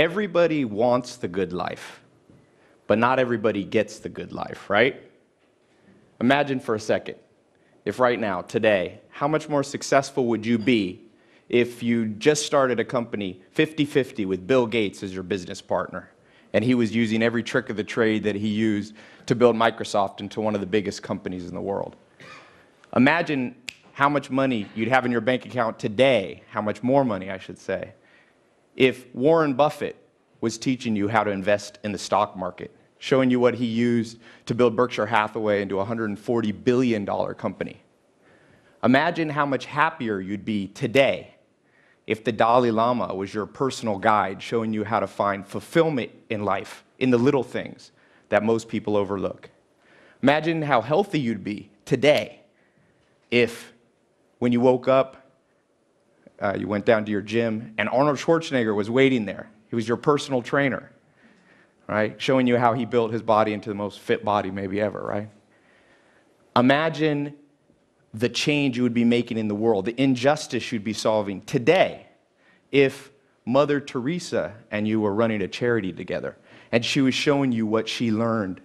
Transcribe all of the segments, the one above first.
Everybody wants the good life, but not everybody gets the good life, right? Imagine for a second, if right now, today, how much more successful would you be if you just started a company 50-50 with Bill Gates as your business partner, and he was using every trick of the trade that he used to build Microsoft into one of the biggest companies in the world? Imagine how much money you'd have in your bank account today, how much more money, I should say, if Warren Buffett was teaching you how to invest in the stock market, showing you what he used to build Berkshire Hathaway into a $140 billion company. Imagine how much happier you'd be today if the Dalai Lama was your personal guide, showing you how to find fulfillment in life, in the little things that most people overlook. Imagine how healthy you'd be today if, when you woke up, you went down to your gym, and Arnold Schwarzenegger was waiting there. He was your personal trainer, right? Showing you how he built his body into the most fit body maybe ever, right? Imagine the change you would be making in the world, the injustice you'd be solving today if Mother Teresa and you were running a charity together, and she was showing you what she learned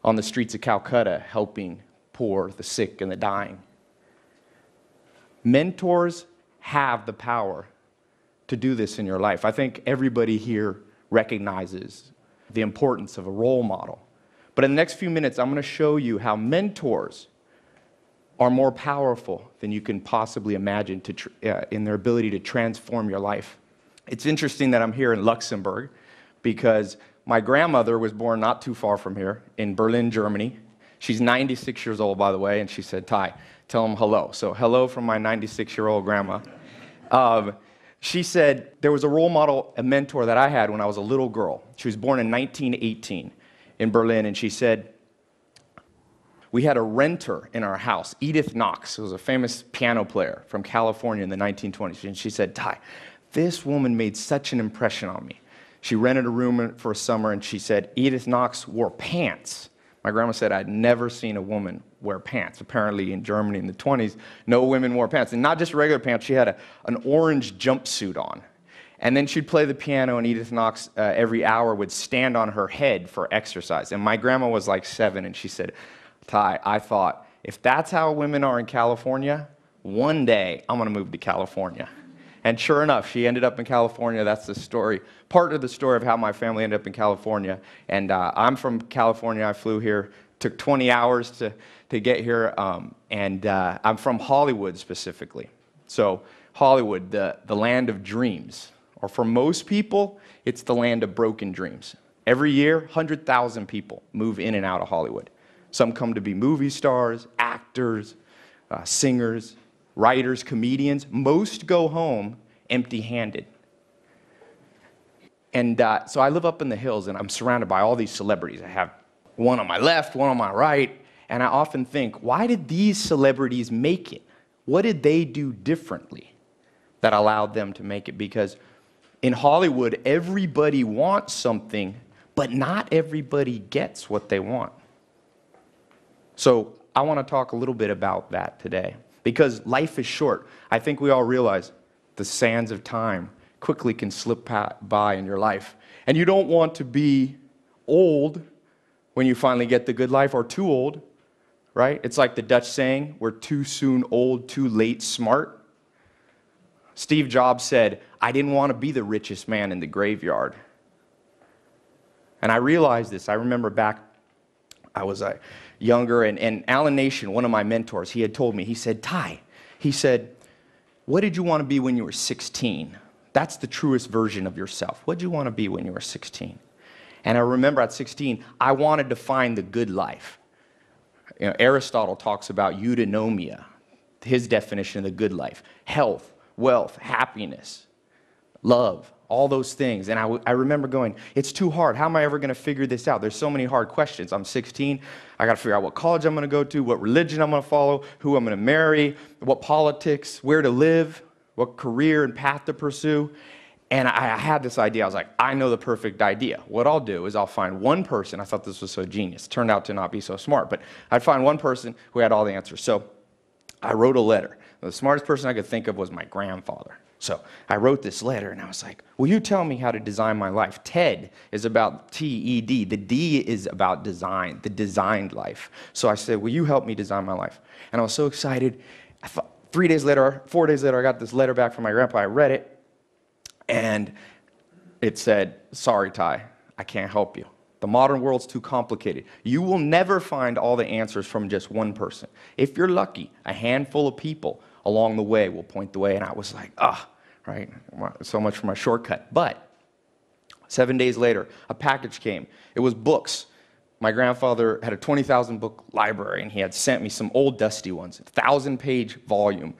on the streets of Calcutta, helping poor, the sick, and the dying. Mentors have the power to do this in your life. I think everybody here recognizes the importance of a role model. But in the next few minutes, I'm going to show you how mentors are more powerful than you can possibly imagine in their ability to transform your life. It's interesting that I'm here in Luxembourg because my grandmother was born not too far from here in Berlin, Germany. She's 96 years old, by the way, and she said, "Tai, tell him hello." So hello from my 96-year-old grandma. She said there was a role model, a mentor that I had when I was a little girl. She was born in 1918 in Berlin, and she said, we had a renter in our house, Edith Knox, who was a famous piano player from California in the 1920s. And she said, "Tai, this woman made such an impression on me." She rented a room for a summer, and she said, Edith Knox wore pants. My grandma said I'd never seen a woman wear pants. Apparently in Germany in the 20s, no women wore pants. And not just regular pants, she had an orange jumpsuit on. And then she'd play the piano, and Edith Knox every hour would stand on her head for exercise. And my grandma was like 7, and she said, "Tai, I thought, if that's how women are in California, one day I'm going to move to California." And sure enough, she ended up in California. That's the story, part of the story of how my family ended up in California. And I'm from California. I flew here. Took 20 hours to get here. And I'm from Hollywood specifically. So Hollywood, the land of dreams. Or for most people, it's the land of broken dreams. Every year, 100,000 people move in and out of Hollywood. Some come to be movie stars, actors, singers, writers, comedians. Most go home empty-handed. And so I live up in the hills, and I'm surrounded by all these celebrities. I have one on my left, one on my right, and I often think, why did these celebrities make it? What did they do differently that allowed them to make it? Because in Hollywood, everybody wants something, but not everybody gets what they want. So I want to talk a little bit about that today. Because life is short. I think we all realize the sands of time quickly can slip by in your life. And you don't want to be old when you finally get the good life, or too old, right? It's like the Dutch saying, we're too soon old, too late smart. Steve Jobs said, "I didn't want to be the richest man in the graveyard." And I realized this. I remember back, I was younger, and Alan Nation, one of my mentors, he had told me, he said, "Tai," he said, "what did you want to be when you were 16? That's the truest version of yourself. What did you want to be when you were 16? And I remember at 16, I wanted to find the good life. You know, Aristotle talks about eudaimonia, his definition of the good life: health, wealth, happiness, love, all those things. And I remember going, it's too hard. How am I ever going to figure this out? There's so many hard questions. I'm 16. I got to figure out what college I'm going to go to, what religion I'm going to follow, who I'm going to marry, what politics, where to live, what career and path to pursue. And I had this idea. I was like, I know the perfect idea. What I'll do is I'll find one person. I thought this was so genius. It turned out to not be so smart. But I'd find one person who had all the answers. So I wrote a letter. The smartest person I could think of was my grandfather. So I wrote this letter, and I was like, will you tell me how to design my life? TED is about T-E-D. The D is about design, the designed life. So I said, will you help me design my life? And I was so excited. 4 days later, I got this letter back from my grandpa. I read it, and it said, sorry, Tai, I can't help you. The modern world's too complicated. You will never find all the answers from just one person. If you're lucky, a handful of people along the way will point the way. And I was like, right, so much for my shortcut. But 7 days later, a package came. It was books. My grandfather had a 20,000 book library, and he had sent me some old dusty ones, 1,000-page volume,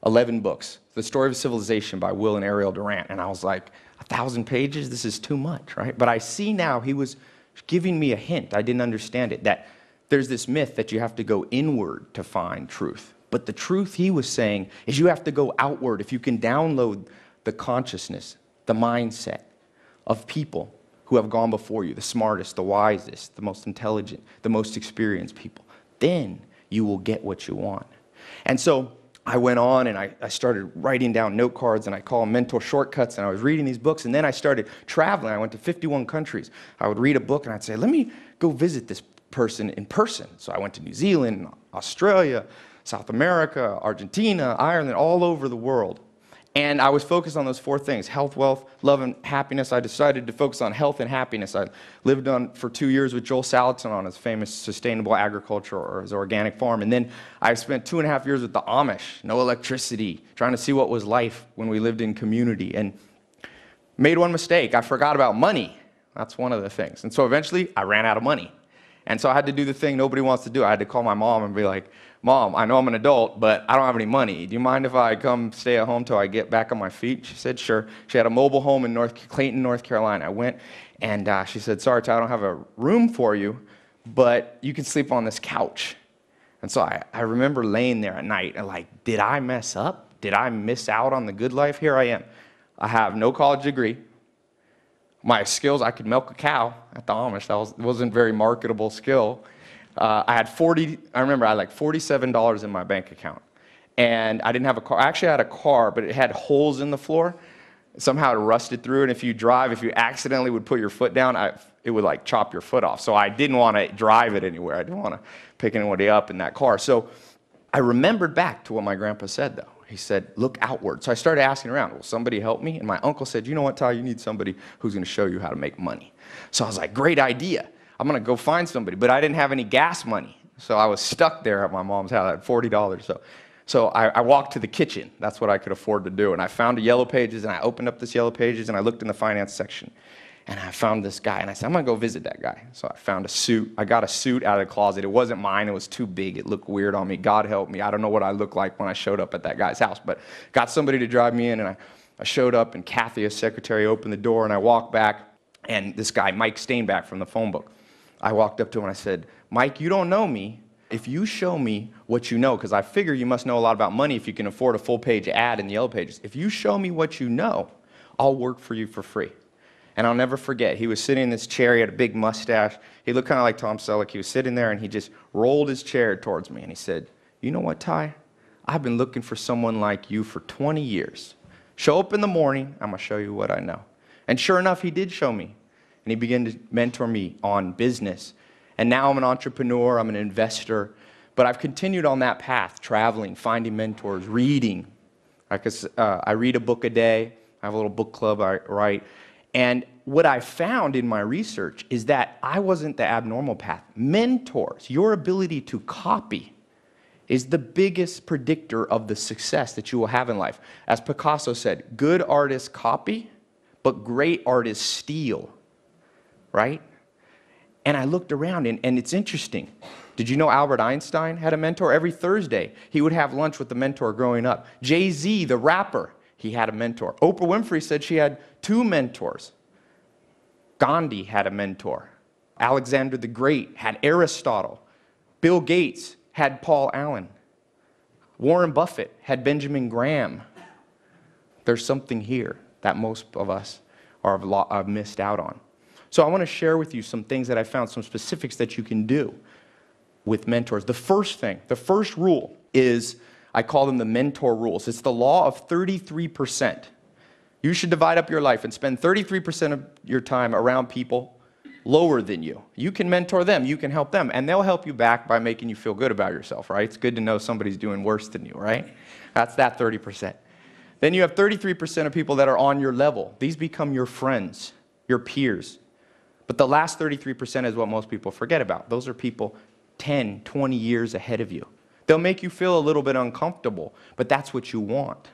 11 books. The Story of Civilization by Will and Ariel Durant. And I was like, 1,000 pages? This is too much, right? But I see now he was giving me a hint. I didn't understand it, that there's this myth that you have to go inward to find truth. But the truth he was saying is you have to go outward. If you can download the consciousness, the mindset of people who have gone before you, the smartest, the wisest, the most intelligent, the most experienced people, then you will get what you want. And so I went on and I started writing down note cards, and I call them mental shortcuts, and I was reading these books, and then I started traveling. I went to 51 countries. I would read a book and I'd say, let me go visit this person in person. So I went to New Zealand, Australia, South America, Argentina, Ireland, all over the world. And I was focused on those 4 things: health, wealth, love, and happiness. I decided to focus on health and happiness. I lived on for 2 years with Joel Salatin on his famous sustainable agriculture, or his organic farm. And then I spent 2.5 years with the Amish, no electricity, trying to see what was life when we lived in community. And made one mistake. I forgot about money. That's one of the things. And so eventually I ran out of money. And so I had to do the thing nobody wants to do. I had to call my mom and be like, Mom, I know I'm an adult, but I don't have any money. Do you mind if I come stay at home till I get back on my feet? She said, sure. She had a mobile home in Clayton, North Carolina. I went, and she said, sorry, Ty, I don't have a room for you, but you can sleep on this couch. And so I remember laying there at night and like, did I mess up? Did I miss out on the good life? Here I am. I have no college degree. My skills, I could milk a cow at the Amish. That wasn't a very marketable skill. I had like $47 in my bank account. And I didn't have a car. I actually had a car, but it had holes in the floor. Somehow it rusted through, and if you accidentally would put your foot down, it would like chop your foot off. So I didn't want to drive it anywhere. I didn't want to pick anybody up in that car. So I remembered back to what my grandpa said, though. He said, look outward. So I started asking around, will somebody help me? And my uncle said, you know what, Ty, you need somebody who's going to show you how to make money. So I was like, great idea. I'm going to go find somebody. But I didn't have any gas money. So I was stuck there at my mom's house. I had $40. So I walked to the kitchen. That's what I could afford to do. And I found a Yellow Pages, and I opened up this Yellow Pages, and I looked in the finance section. And I found this guy, and I said, I'm going to go visit that guy. So I found a suit. I got a suit out of the closet. It wasn't mine. It was too big. It looked weird on me. God help me. I don't know what I looked like when I showed up at that guy's house. But got somebody to drive me in, and I showed up, and Kathy, a secretary, opened the door, and I walked back, and this guy, Mike Stainback from the phone book, I walked up to him, and I said, Mike, you don't know me. If you show me what you know, because I figure you must know a lot about money if you can afford a full-page ad in the Yellow Pages. If you show me what you know, I'll work for you for free. And I'll never forget, he was sitting in this chair, he had a big mustache. He looked kind of like Tom Selleck. He was sitting there, and he just rolled his chair towards me, and he said, you know what, Ty? I've been looking for someone like you for 20 years. Show up in the morning, I'm going to show you what I know. And sure enough, he did show me. And he began to mentor me on business. And now I'm an entrepreneur, I'm an investor. But I've continued on that path, traveling, finding mentors, reading. I read a book a day. I have a little book club I write. And what I found in my research is that I wasn't the abnormal path. Mentors, your ability to copy, is the biggest predictor of the success that you will have in life. As Picasso said, good artists copy, but great artists steal, right? And I looked around, and it's interesting. Did you know Albert Einstein had a mentor? Every Thursday, he would have lunch with the mentor growing up. Jay-Z, the rapper, he had a mentor. Oprah Winfrey said she had 2 mentors. Gandhi had a mentor. Alexander the Great had Aristotle. Bill Gates had Paul Allen. Warren Buffett had Benjamin Graham. There's something here that most of us have missed out on. So I want to share with you some things that I found, some specifics that you can do with mentors. The first thing, the first rule is I call them the mentor rules. It's the law of 33%. You should divide up your life and spend 33% of your time around people lower than you. You can mentor them, you can help them, and they'll help you back by making you feel good about yourself, right? It's good to know somebody's doing worse than you, right? That's that 30%. Then you have 33% of people that are on your level. These become your friends, your peers. But the last 33% is what most people forget about. Those are people 10, 20 years ahead of you. They'll make you feel a little bit uncomfortable, but that's what you want.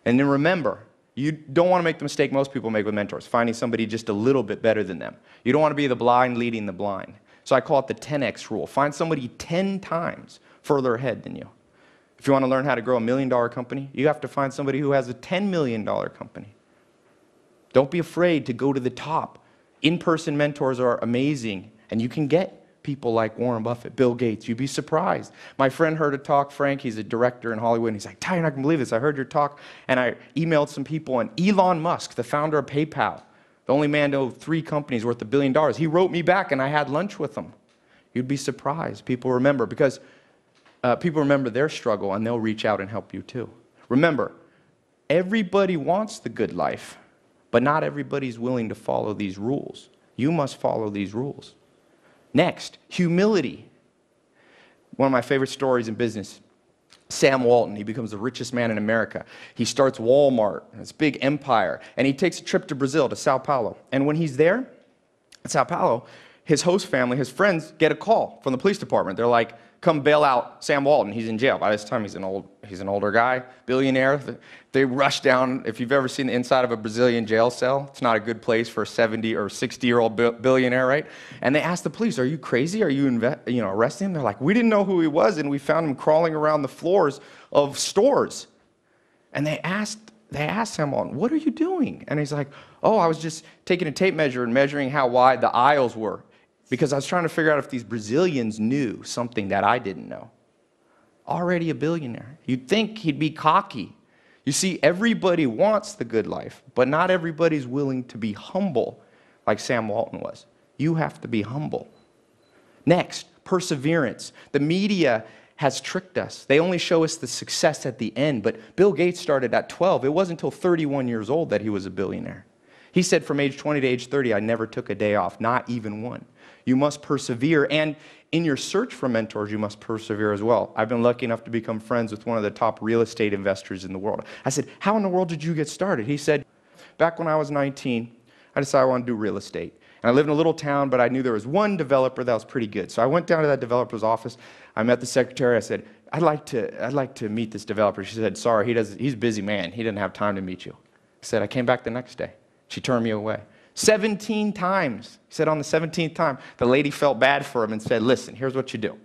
And then remember, you don't want to make the mistake most people make with mentors, finding somebody just a little bit better than them. You don't want to be the blind leading the blind. So I call it the 10x rule. Find somebody 10 times further ahead than you. If you want to learn how to grow $1 million company, you have to find somebody who has a $10 million company. Don't be afraid to go to the top. In-person mentors are amazing, and you can get people like Warren Buffett, Bill Gates. You'd be surprised. My friend heard a talk, Frank, he's a director in Hollywood, and he's like, Tai, you're not going to believe this. I heard your talk, and I emailed some people, and Elon Musk, the founder of PayPal, the only man to own 3 companies worth $1 billion, he wrote me back, and I had lunch with him. You'd be surprised. People remember, because people remember their struggle, and they'll reach out and help you too. Remember, everybody wants the good life, but not everybody's willing to follow these rules. You must follow these rules. Next, humility. One of my favorite stories in business. Sam Walton, he becomes the richest man in America. He starts Walmart, this big empire, and he takes a trip to Brazil, to Sao Paulo. And when he's there, in Sao Paulo, his host family, his friends, get a call from the police department. They're like, come bail out Sam Walton. He's in jail. By this time, he's an older guy, billionaire. They rush down. If you've ever seen the inside of a Brazilian jail cell, it's not a good place for a 70 or 60-year-old billionaire, right? And they ask the police, are you crazy? Are you arresting him? They're like, we didn't know who he was, and we found him crawling around the floors of stores. And they asked Sam Walton, what are you doing? And he's like, oh, I was just taking a tape measure and measuring how wide the aisles were, because I was trying to figure out if these Brazilians knew something that I didn't know. Already a billionaire. You'd think he'd be cocky. You see, everybody wants the good life, but not everybody's willing to be humble like Sam Walton was. You have to be humble. Next, perseverance. The media has tricked us. They only show us the success at the end, but Bill Gates started at 12. It wasn't until 31 years old that he was a billionaire. He said from age 20 to age 30, I never took a day off, not even one. You must persevere, and in your search for mentors, you must persevere as well. I've been lucky enough to become friends with one of the top real estate investors in the world. I said, how in the world did you get started? He said, back when I was 19, I decided I wanted to do real estate. And I lived in a little town, but I knew there was one developer that was pretty good. So I went down to that developer's office. I met the secretary. I said, I'd like to meet this developer. She said, sorry, he's a busy man. He didn't have time to meet you. I said, I came back the next day. She turned me away. 17 times. He said on the 17th time, the lady felt bad for him and said, listen, here's what you do.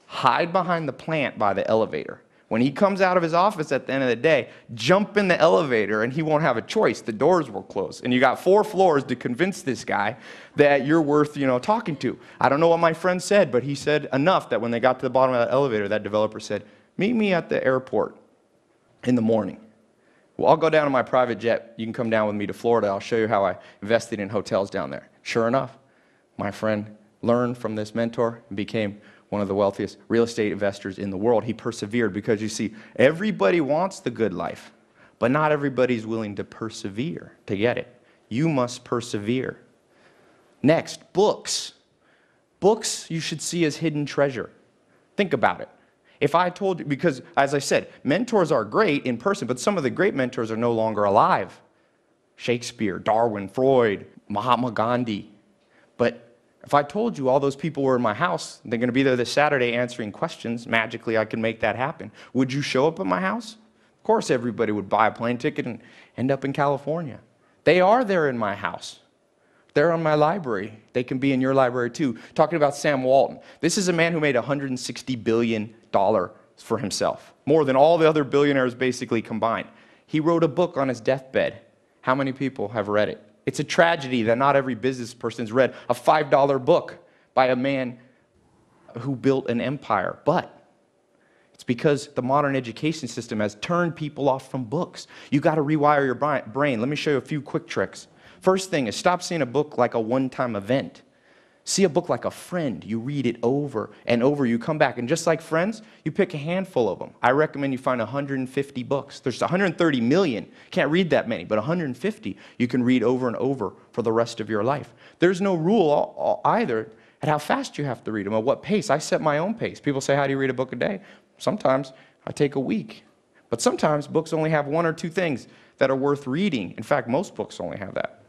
Hide behind the plant by the elevator. When he comes out of his office at the end of the day, jump in the elevator and he won't have a choice. The doors will close. And you got 4 floors to convince this guy that you're worth, talking to. I don't know what my friend said, but he said enough that when they got to the bottom of the elevator, that developer said, meet me at the airport in the morning. Well, I'll go down in my private jet. You can come down with me to Florida. I'll show you how I invested in hotels down there. Sure enough, my friend learned from this mentor and became one of the wealthiest real estate investors in the world. He persevered because, you see, everybody wants the good life, but not everybody's willing to persevere to get it. You must persevere. Next, books. Books you should see as hidden treasure. Think about it. If I told you, because as I said, mentors are great in person, but some of the great mentors are no longer alive. Shakespeare, Darwin, Freud, Mahatma Gandhi. But if I told you all those people were in my house, they're going to be there this Saturday answering questions, magically I can make that happen. Would you show up at my house? Of course everybody would buy a plane ticket and end up in California. They are there in my house. They're in my library. They can be in your library too. Talking about Sam Walton. This is a man who made $160 billion for himself. More than all the other billionaires basically combined. He wrote a book on his deathbed. How many people have read it? It's a tragedy that not every business person's read a $5 book by a man who built an empire. But it's because the modern education system has turned people off from books. You got to rewire your brain. Let me show you a few quick tricks. First thing is stop seeing a book like a one-time event. See a book like a friend. You read it over and over. You come back, and just like Friends, you pick a handful of them. I recommend you find 150 books. There's 130 million. Can't read that many, but 150 you can read over and over for the rest of your life. There's no rule either at how fast you have to read them, or what pace. I set my own pace. People say, how do you read a book a day? Sometimes I take a week. But sometimes books only have one or two things that are worth reading. In fact, most books only have that.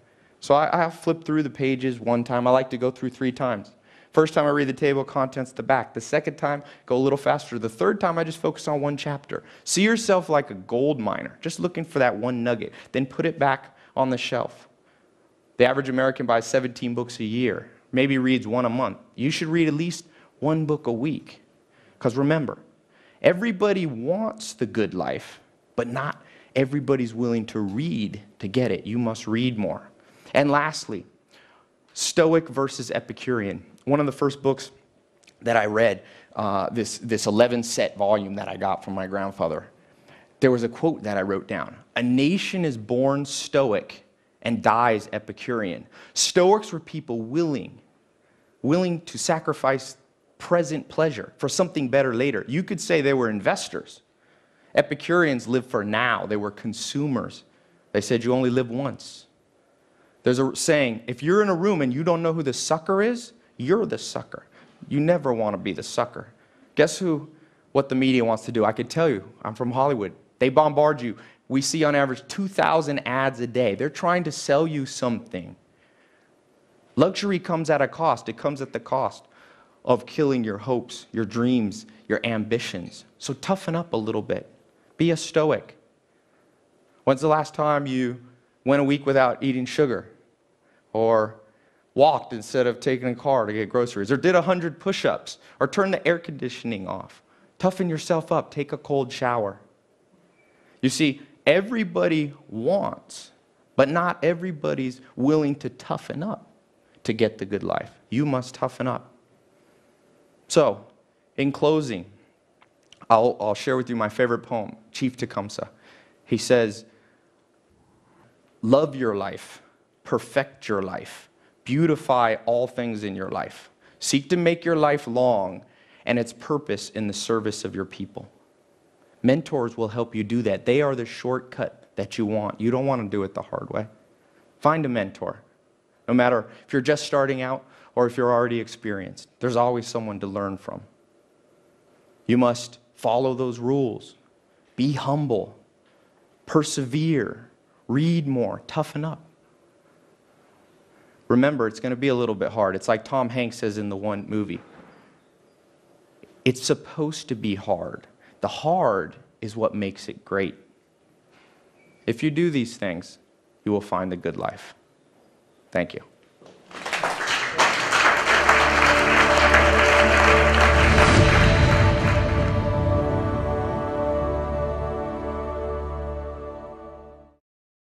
So I flip through the pages one time. I like to go through 3 times. First time I read the table of contents, the back. The second time, go a little faster. The third time, I just focus on one chapter. See yourself like a gold miner, just looking for that one nugget. Then put it back on the shelf. The average American buys 17 books a year, maybe reads 1 a month. You should read at least 1 book a week. Because remember, everybody wants the good life, but not everybody's willing to read to get it. You must read more. And lastly, Stoic versus Epicurean. One of the first books that I read, this 11-set volume that I got from my grandfather, there was a quote that I wrote down. A nation is born Stoic and dies Epicurean. Stoics were people willing to sacrifice present pleasure for something better later. You could say they were investors. Epicureans lived for now. They were consumers. They said you only live once. There's a saying, if you're in a room and you don't know who the sucker is, you're the sucker. You never want to be the sucker. Guess what the media wants to do? I could tell you, I'm from Hollywood. They bombard you. We see on average 2,000 ads a day. They're trying to sell you something. Luxury comes at a cost. It comes at the cost of killing your hopes, your dreams, your ambitions. So toughen up a little bit. Be a Stoic. When's the last time you went a week without eating sugar? Or walked instead of taking a car to get groceries? Or did 100 push-ups? Or turned the air conditioning off? Toughen yourself up. Take a cold shower. You see, everybody wants, but not everybody's willing to toughen up to get the good life. You must toughen up. So, in closing, I'll share with you my favorite poem, Chief Tecumseh. He says, love your life, perfect your life, beautify all things in your life. Seek to make your life long and its purpose in the service of your people. Mentors will help you do that. They are the shortcut that you want. You don't want to do it the hard way. Find a mentor. No matter if you're just starting out or if you're already experienced, there's always someone to learn from. You must follow those rules. Be humble. Persevere. Read more. Toughen up. Remember, it's going to be a little bit hard. It's like Tom Hanks says in the one movie. It's supposed to be hard. The hard is what makes it great. If you do these things, you will find the good life. Thank you.